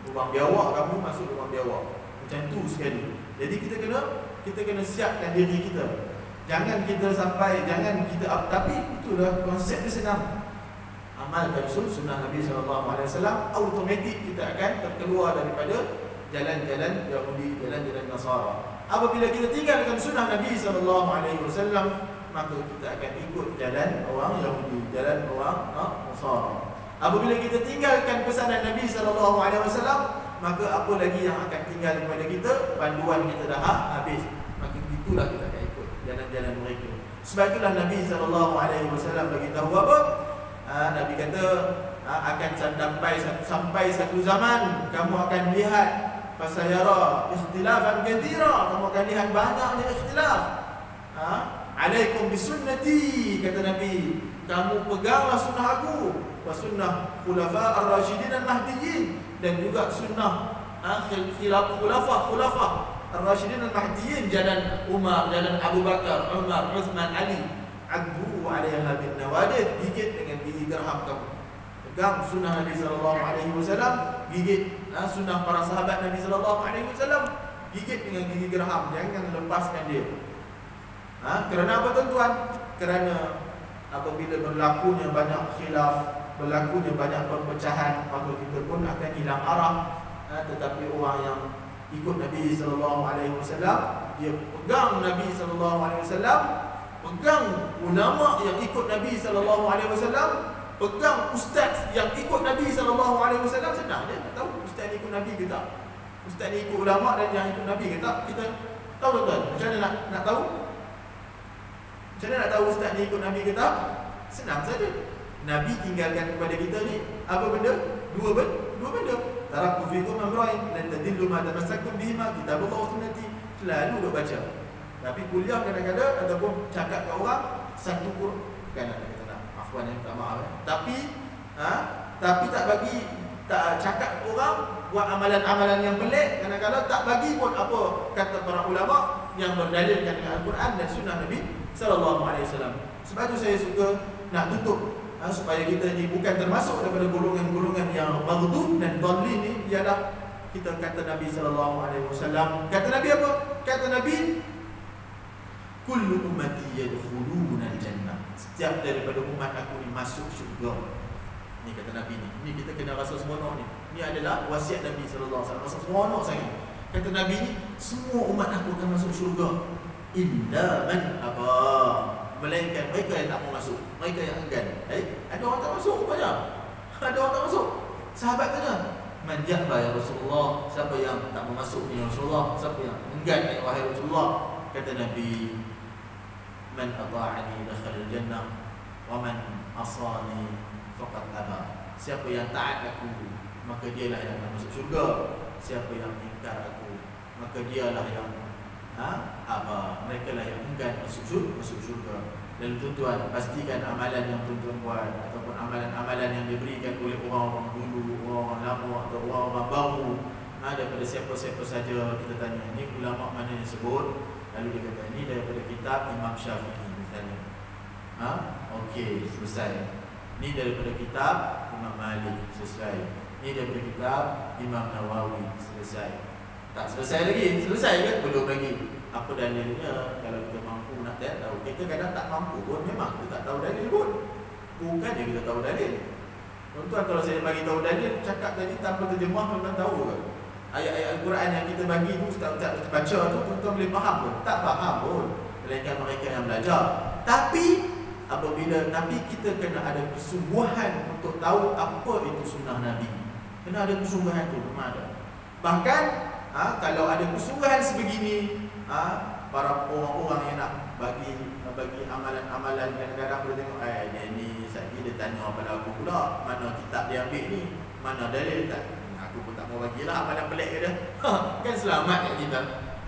Lubang biawak, kamu masuk lubang biawak. Macam tu sekali. Jadi kita kena siapkan diri kita. Jangan kita tapi itulah konsep dia senang. Amalkan sunnah Nabi SAW, automatik kita akan terkeluar daripada jalan-jalan Yahudi, jalan-jalan Nasara. Apabila kita tinggalkan sunnah Nabi SAW, maka kita akan ikut jalan orang Yahudi, jalan orang Nasara. Apabila kita tinggalkan pesanan Nabi SAW, maka apa lagi yang akan tinggal kepada kita? Panduan kita dah habis. Maka itulah kita akan ikut jalan-jalan mereka. Sebab itulah Nabi SAW beritahu apa? Nabi kata akan sampai satu zaman kamu akan lihat fasayara ikhtilafan katsira, kamu akan lihat banyaknya ikhtilaf. Alaikum bisunnati, kata Nabi, kamu peganglah sunnah aku, wa sunnah khulafa ar-rasyidin al-mahdiyyin, dan juga sunnah khulafa ar-rasyidin al-mahdiyyin, jalan Umar, jalan Abu Bakar, Umar, Uthman, Ali. Adbu 'alaiha bin nawadid, gigit dengan gigi gerham kamu. Pegang sunnah Nabi SAW, gigit sunnah para sahabat Nabi SAW, gigit dengan gigi gerham, jangan lepaskan dia. Kerana apa tuan-tuan? Kerana apabila berlakunya banyak khilaf, berlakunya banyak perpecahan, maka kita pun akan hilang arah. Tetapi orang yang ikut Nabi SAW, dia pegang Nabi SAW, pegang ulama yang ikut Nabi SAW, pegang ustaz yang ikut Nabi SAW. Senang dia nak tahu ustaz ni ikut Nabi ke tak, ustaz ni ikut ulama dan yang ikut Nabi ke tak. Kita tahu tuan-tuan. Macam mana nak tahu? Macam mana nak tahu ustaz ni ikut Nabi ke tak? Senang saja. Nabi tinggalkan kepada kita ni apa benda? Dua benda. Taraktu fikum amrayn lan tadillu ma tamassaktum bihima, kitabullah wa sunnati. Selalu duk baca. Tapi kuliah kadang-kadang ataupun cakap ke orang satu Quran, afwan minta maaf. Tapi tak cakap ke orang buat amalan-amalan yang pelik, kadang-kadang tak bagi pun apa kata para ulama yang berdalilkan dengan Al-Quran dan sunnah Nabi SAW. Sebab tu saya suka nak tutup supaya kita ni bukan termasuk daripada golongan-golongan yang maghdub dan dhalin ni, ialah kita kata Nabi SAW. Kata Nabi apa? Kata Nabi, kullu ummati yadkhuluna al-jannah, setiap daripada umat aku ni masuk syurga. Ni kata Nabi ni. Ni kita kena rasa seronok ni. Ni adalah wasiat Nabi SAW. Rasa seronok sangat. Kata Nabi ni, semua umat aku akan masuk syurga. Illa man aba, melainkan mereka yang tak mau masuk, mereka yang enggan. Ada orang tak masuk rupanya. Ada orang tak masuk. Sahabat tanya, man ya'ba ya Rasulullah, siapa yang tak mau masuk ni ya Rasulullah, siapa yang enggan ya wahai Rasulullah? Kata Nabi, man ata'ani dakhala al-jannah wa man asani faqad aba. Siapa yang taat aku, maka dialah yang akan masuk syurga. Siapa yang ingkar aku, maka dialah yang aba. Mereka lah yang enggan masuk syurga. Dan tuan-tuan, pastikan amalan yang tuan-tuan buat ataupun amalan-amalan yang diberikan oleh orang-orang dulu, orang-orang lama atau orang-orang baru, daripada siapa-siapa saja kita tanya, ni ulama mana yang sebut? Lalu dia kata, ini daripada kitab Imam Syafi'i misalnya. Okey, selesai. Ini daripada kitab Imam Malik, selesai. Ini daripada kitab Imam Nawawi, selesai. Tak selesai lagi, selesai ke? Belum lagi. Apa dalilnya? Kalau kita mampu nak tahu. Kita kadang tak mampu pun, memang kita tak tahu dalil pun. Bukannya kita tahu dalil. Tuan-tuan, kalau saya bagi tahu dalil, cakap tadi tanpa terjemah, tuan-tuan tahu ke? Ayat-ayat Al-Quran yang kita bagi tu, ustaz-ustaz baca tu, tuan-tuan boleh faham pun? Tak faham pun, melainkan mereka yang belajar. Tapi kita kena ada kesungguhan untuk tahu apa itu sunnah Nabi. Kena ada kesungguhan tu, memang ada. Bahkan kalau ada kesungguhan sebegini, para orang-orang yang nak bagi amalan-amalan, kadang-kadang boleh tengok, dia ni sekali dia tanya pada aku pula, mana kitab dia ambil ni, mana dalil tak? Aku pun tak mau bagilah amalan pelik ke dia. Kan selamat kat kita.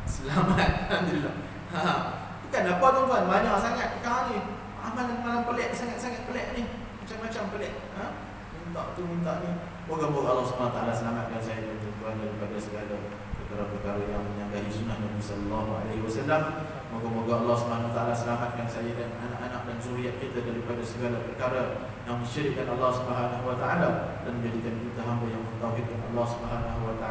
Selamat, alhamdulillah. Bukan apa tuan-tuan, banyak sangat sekarang ni amalan-amalan pelik, sangat-sangat pelik ni, macam-macam pelik. minta tu, minta ni. Moga-moga Allah SWT selamatkan saya dan tuan daripada segala perkara-perkara yang menyanggahi sunnah Nabi SAW. Moga-moga Allah SWT selamatkan saya dan anak-anak dan zuriat kita daripada segala perkara yang mensyirikkan Allah SWT dan menjadikan kita hamba yang mentauhidkan Allah SWT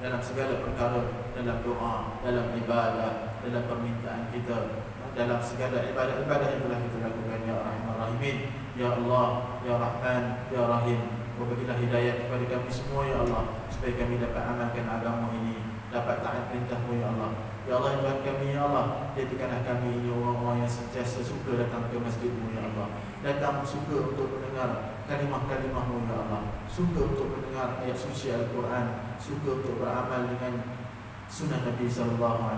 dalam segala perkara, dalam doa, dalam ibadah, dalam permintaan kita, dalam segala ibadah-ibadah yang telah kita lakukan. Ya Rahman Rahimin, Ya Allah, Ya Rahman, Ya Rahim, berilah hidayah kepada kami semua ya Allah, supaya kami dapat amalkan agama ini, dapat taat perintah-Mu ya Allah. Ya Allah, ya Tuhan kami ya Allah, jadikanlah kami ini orang-orang yang sentiasa suka datang ke masjid-Mu ya Allah, datang suka untuk mendengar kalimah-kalimah-Mu ya Allah, suka untuk mendengar ayat suci Al-Quran, suka untuk beramal dengan sunnah Nabi SAW.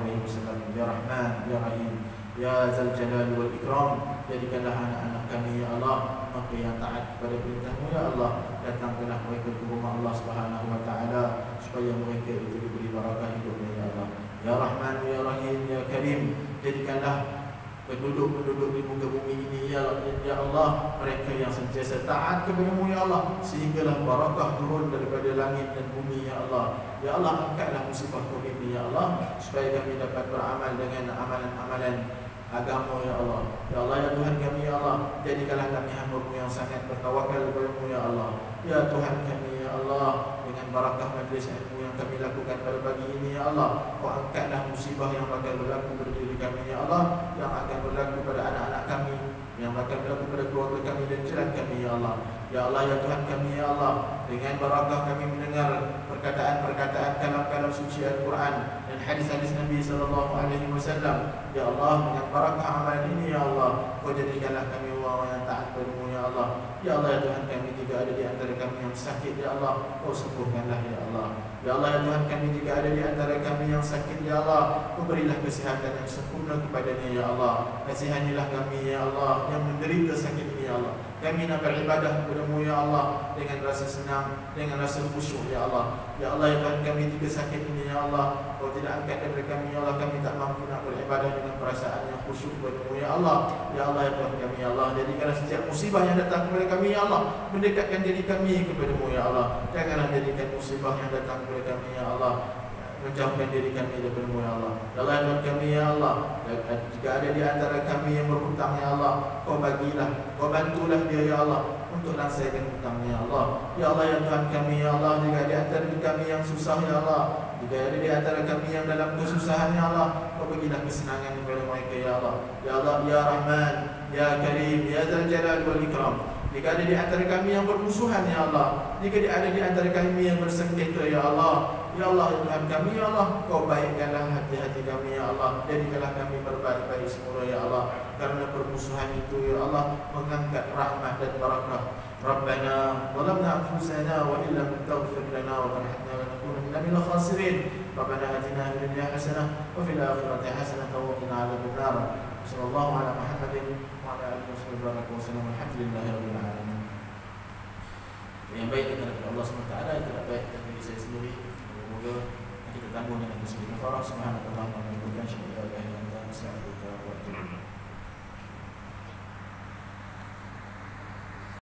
Ya Rahman, Ya Rahim, Ya Zal Jalal wal Ikram, jadikanlah anak-anak kami ya Allah mereka yang taat kepada perintah-Mu ya Allah. Datangkanlah mereka ke rumah Allah SWT supaya mereka itu diberi barakah hidupnya ya Allah. Ya Rahman, Ya Rahim, Ya Karim, jadikanlah penduduk-penduduk di muka bumi ini ya Allah mereka yang sentiasa taat kepada-Mu ya Allah, sehinggalah barakah turun daripada langit dan bumi ya Allah. Ya Allah, angkatlah musibah COVID ini ya Allah, supaya kami dapat beramal dengan amalan-amalan agama ya Allah. Ya Allah, ya Tuhan kami ya Allah, jadikanlah kami hamba-Mu yang sangat bertawakal kepada-Mu ya Allah. Ya Tuhan kami ya Allah, dengan barakah majlis ilmu yang kami lakukan pada pagi ini ya Allah, Kau angkatlah musibah yang bakal berlaku pada diri kami ya Allah, yang akan berlaku pada anak-anak kami, yang akan berlaku pada keluarga kami dan jiran kami ya Allah. Ya Allah, ya Tuhan kami ya Allah, dengan barakah kami mendengar perkataan-perkataan kalam-kalam suci Al-Quran dan hadis-hadis Nabi SAW. Ya Allah, dengan barakah amalan ini ya Allah, Kau jadikanlah kami orang yang taat padamu ya Allah. Ya Allah, ya Tuhan kami, jika ada di antara kami yang sakit ya Allah, Kau sembuhkanlah ya Allah. Ya Allah, ya Tuhan kami, jika ada di antara kami yang sakit ya Allah, Kau berilah kesihatan yang sempurna kepadanya ya Allah. Kasihanilah kami ya Allah yang menderita sakit ini ya Allah. Kami nak beribadah kepada-Mu ya Allah dengan rasa senang, dengan rasa khusyuk ya Allah. Ya Allah, ya Tuhan kami, jika sakit ini ya Allah Kau tidak angkat daripada kami ya Allah, kami tak mampu nak beribadah dengan perasaan yang khusyuk kepada-Mu ya Allah. Ya Allah, ya Tuhan kami ya Allah, jadikanlah setiap musibah yang datang kepada kami ya Allah mendekatkan diri kami kepada-Mu ya Allah. Janganlah jadikan musibah yang datang kepada kami ya Allah menjauhkan diri kami daripada-Mu ya Allah. Ya Allah, ya Tuhan kami ya Allah, jika ada di antara kami yang berhutang ya Allah, Kau bagilah, Kau bantulah dia ya Allah untuk lansaikan hutangnya ya Allah. Ya Allah, ya Tuhan kami ya Allah, jika ada di antara kami yang susah ya Allah, jika ada di antara kami yang dalam kesusahan ya Allah, Kau bagilah kesenangan kepada mereka ya Allah. Ya Allah, ya Rahman, Ya Karim, Ya Zal Jalal wal Ikram, jika ada di antara kami yang bermusuhan ya Allah, jika ada di antara kami yang bersengketa ya Allah, ya Allah, ya Tuhan kami ya Allah, Kau baikkanlah hati-hati kami ya Allah, jadikanlah kami berbaik-baik semula ya Allah, karena permusuhan itu ya Allah mengangkat rahmat dan barakah. Rabbana zalamna anfusana wa illam taghfir lana wa tarhamna lanakunanna minal khasirin. Rabbana atina fid dunya hasanah wa fil akhirati hasanah wa qina adzabannar. Sallallahu ala Muhammadin wa ala alihi wasallam. Alhamdulillahirabbil alamin. Yang baik daripada Allah SWT, yang tidak baik dari diri saya sendiri, semoga kita tanggung dengan kesempatan. Subhanallah wa bihamdihi, asyhadu an la ilaha illa anta, astaghfiruka wa atubu ilaik.